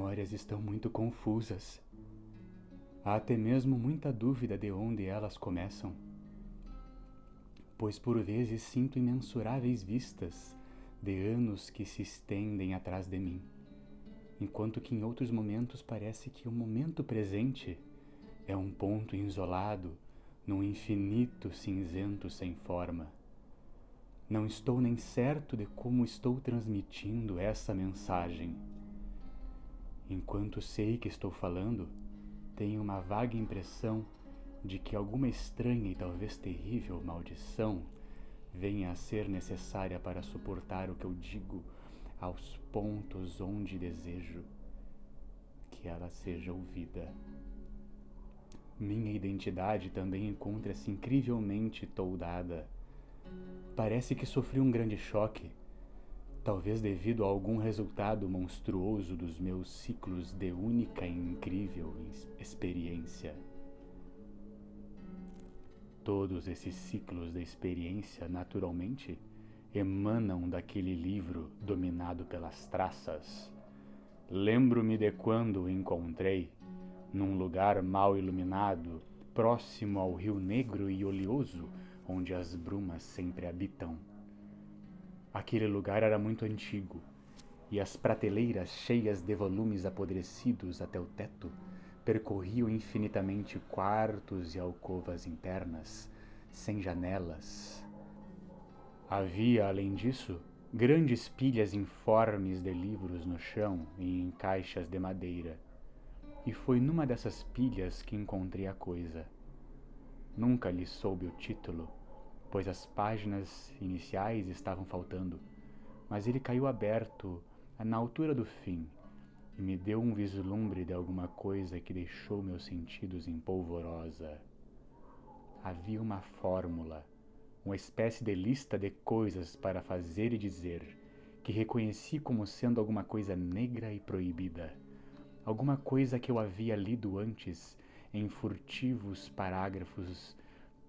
memórias estão muito confusas. Há até mesmo muita dúvida de onde elas começam, pois por vezes sinto imensuráveis vistas de anos que se estendem atrás de mim, enquanto que em outros momentos parece que o momento presente é um ponto isolado num infinito cinzento sem forma. Não estou nem certo de como estou transmitindo essa mensagem. Enquanto sei que estou falando, tenho uma vaga impressão de que alguma estranha e talvez terrível maldição venha a ser necessária para suportar o que eu digo aos pontos onde desejo que ela seja ouvida. Minha identidade também encontra-se incrivelmente toldada. Parece que sofri um grande choque, talvez devido a algum resultado monstruoso dos meus ciclos de única e incrível experiência. Todos esses ciclos de experiência, naturalmente, emanam daquele livro dominado pelas traças. Lembro-me de quando o encontrei, num lugar mal iluminado, próximo ao rio negro e oleoso, onde as brumas sempre habitam. Aquele lugar era muito antigo, e as prateleiras cheias de volumes apodrecidos até o teto percorriam infinitamente quartos e alcovas internas, sem janelas. Havia, além disso, grandes pilhas informes de livros no chão e em caixas de madeira. E foi numa dessas pilhas que encontrei a coisa. Nunca lhe soube o título, pois as páginas iniciais estavam faltando, mas ele caiu aberto na altura do fim e me deu um vislumbre de alguma coisa que deixou meus sentidos em polvorosa. Havia uma fórmula, uma espécie de lista de coisas para fazer e dizer, que reconheci como sendo alguma coisa negra e proibida, alguma coisa que eu havia lido antes em furtivos parágrafos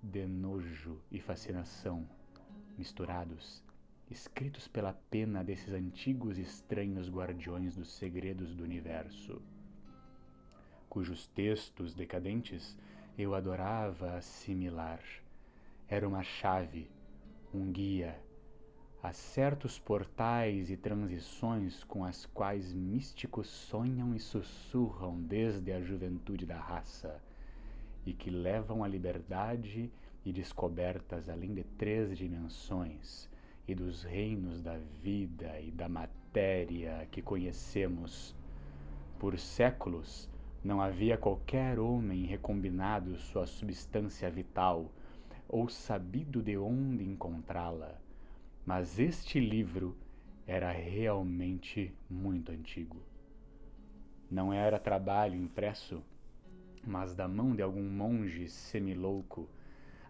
de nojo e fascinação, misturados, escritos pela pena desses antigos e estranhos guardiões dos segredos do universo, cujos textos decadentes eu adorava assimilar. Era uma chave, um guia, a certos portais e transições com as quais místicos sonham e sussurram desde a juventude da raça, e que levam à liberdade e descobertas além de 3 dimensões e dos reinos da vida e da matéria que conhecemos. Por séculos não havia qualquer homem recombinado sua substância vital ou sabido de onde encontrá-la, mas este livro era realmente muito antigo. Não era trabalho impresso, mas da mão de algum monge semilouco.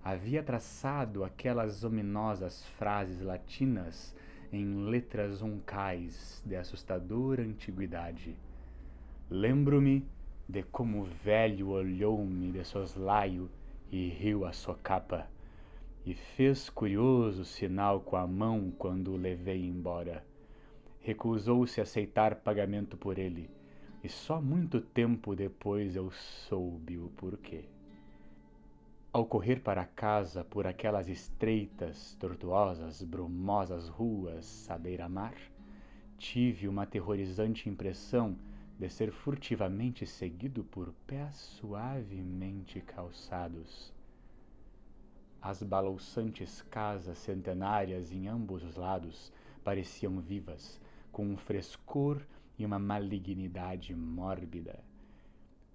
Havia traçado aquelas ominosas frases latinas em letras uncais de assustadora antiguidade. Lembro-me de como o velho olhou-me de soslaio e riu a socapa, e fez curioso sinal com a mão quando o levei embora. Recusou-se a aceitar pagamento por ele, e só muito tempo depois eu soube o porquê. Ao correr para casa por aquelas estreitas, tortuosas, brumosas ruas à beira-mar, tive uma aterrorizante impressão de ser furtivamente seguido por pés suavemente calçados. As balouçantes casas centenárias em ambos os lados pareciam vivas, com um frescor e uma malignidade mórbida,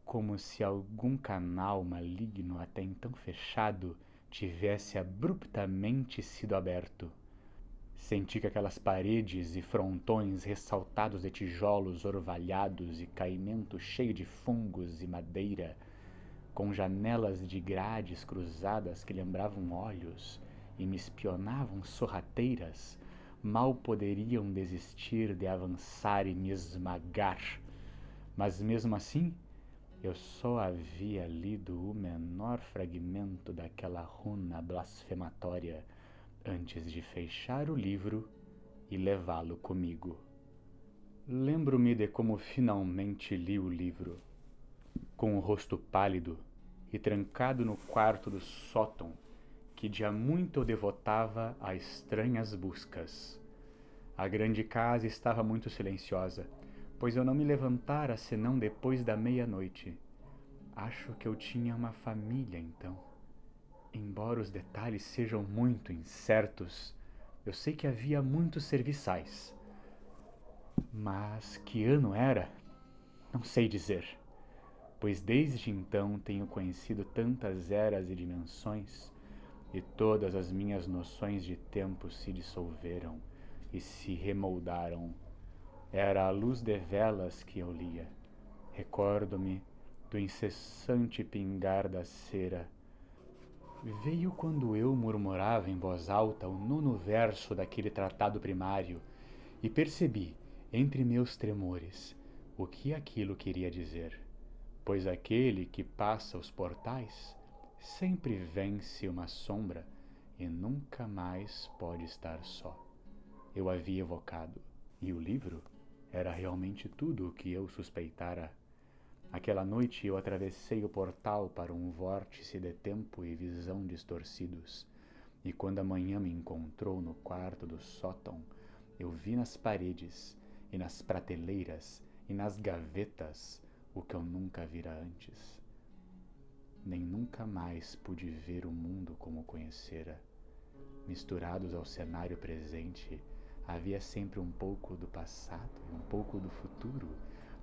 como se algum canal maligno até então fechado tivesse abruptamente sido aberto. Senti que aquelas paredes e frontões ressaltados de tijolos orvalhados e caimento cheio de fungos e madeira, com janelas de grades cruzadas que lembravam olhos e me espionavam sorrateiras, mal poderiam desistir de avançar e me esmagar. Mas mesmo assim, eu só havia lido o menor fragmento daquela runa blasfematória antes de fechar o livro e levá-lo comigo. Lembro-me de como finalmente li o livro, com o rosto pálido e trancado no quarto do sótão, que de há muito eu devotava a estranhas buscas. A grande casa estava muito silenciosa, pois eu não me levantara senão depois da meia-noite. Acho que eu tinha uma família então. Embora os detalhes sejam muito incertos, eu sei que havia muitos serviçais. Mas que ano era? Não sei dizer, pois desde então tenho conhecido tantas eras e dimensões, e todas as minhas noções de tempo se dissolveram e se remoldaram. Era a luz de velas que eu lia. Recordo-me do incessante pingar da cera. Veio quando eu murmurava em voz alta o nono verso daquele tratado primário e percebi, entre meus tremores, o que aquilo queria dizer. Pois aquele que passa os portais sempre vence uma sombra e nunca mais pode estar só. Eu havia evocado, e o livro era realmente tudo o que eu suspeitara. Aquela noite eu atravessei o portal para um vórtice de tempo e visão distorcidos, e quando a manhã me encontrou no quarto do sótão, eu vi nas paredes, e nas prateleiras, e nas gavetas, o que eu nunca vira antes. Nem nunca mais pude ver o mundo como o conhecera. Misturados ao cenário presente, havia sempre um pouco do passado e um pouco do futuro,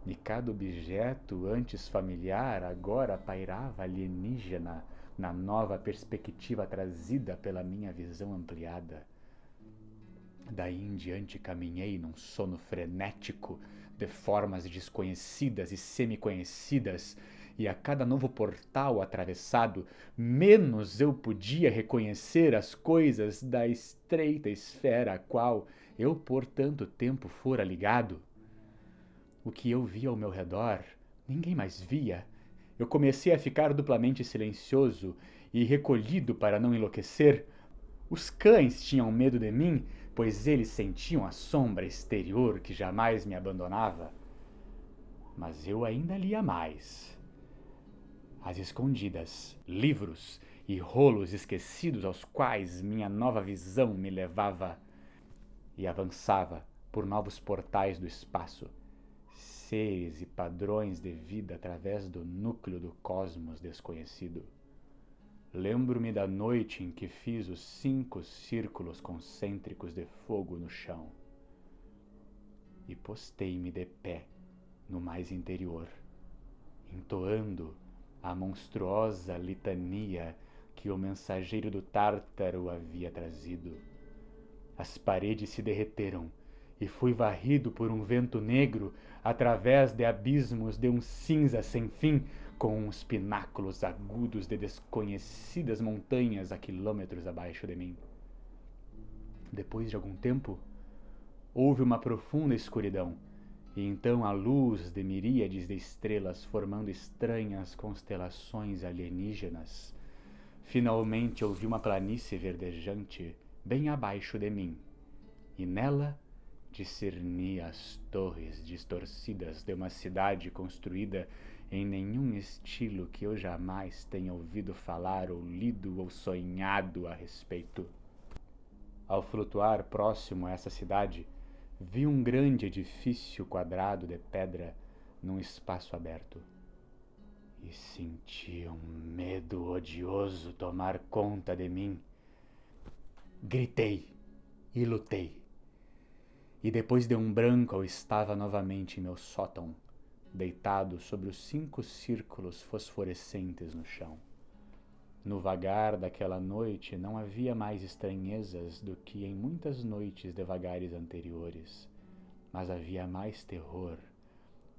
e cada objeto antes familiar agora pairava alienígena na nova perspectiva trazida pela minha visão ampliada. Daí em diante caminhei num sono frenético de formas desconhecidas e semi-conhecidas, e a cada novo portal atravessado, menos eu podia reconhecer as coisas da estreita esfera a qual eu por tanto tempo fora ligado. O que eu via ao meu redor, ninguém mais via. Eu comecei a ficar duplamente silencioso e recolhido para não enlouquecer. Os cães tinham medo de mim, pois eles sentiam a sombra exterior que jamais me abandonava. Mas eu ainda lia mais. Às escondidas, livros e rolos esquecidos aos quais minha nova visão me levava, e avançava por novos portais do espaço, seres e padrões de vida através do núcleo do cosmos desconhecido. Lembro-me da noite em que fiz os 5 círculos concêntricos de fogo no chão e postei-me de pé no mais interior, entoando a monstruosa litania que o mensageiro do Tártaro havia trazido. As paredes se derreteram e fui varrido por um vento negro através de abismos de um cinza sem fim, com os pináculos agudos de desconhecidas montanhas a quilômetros abaixo de mim. Depois de algum tempo, houve uma profunda escuridão, e então a luz de miríades de estrelas formando estranhas constelações alienígenas. Finalmente ouvi uma planície verdejante bem abaixo de mim, e nela discerni as torres distorcidas de uma cidade construída em nenhum estilo que eu jamais tenha ouvido falar ou lido ou sonhado a respeito. Ao flutuar próximo a essa cidade, vi um grande edifício quadrado de pedra num espaço aberto. E senti um medo odioso tomar conta de mim. Gritei e lutei. E depois de um branco eu estava novamente em meu sótão, deitado sobre os 5 círculos fosforescentes no chão. No vagar daquela noite não havia mais estranhezas do que em muitas noites de vagares anteriores, mas havia mais terror,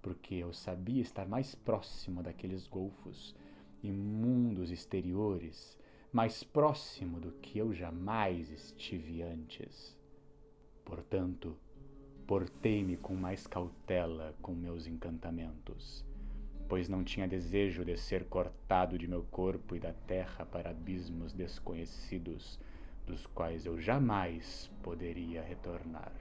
porque eu sabia estar mais próximo daqueles golfos e mundos exteriores, mais próximo do que eu jamais estive antes. Portanto, portei-me com mais cautela com meus encantamentos, pois não tinha desejo de ser cortado de meu corpo e da terra para abismos desconhecidos, dos quais eu jamais poderia retornar.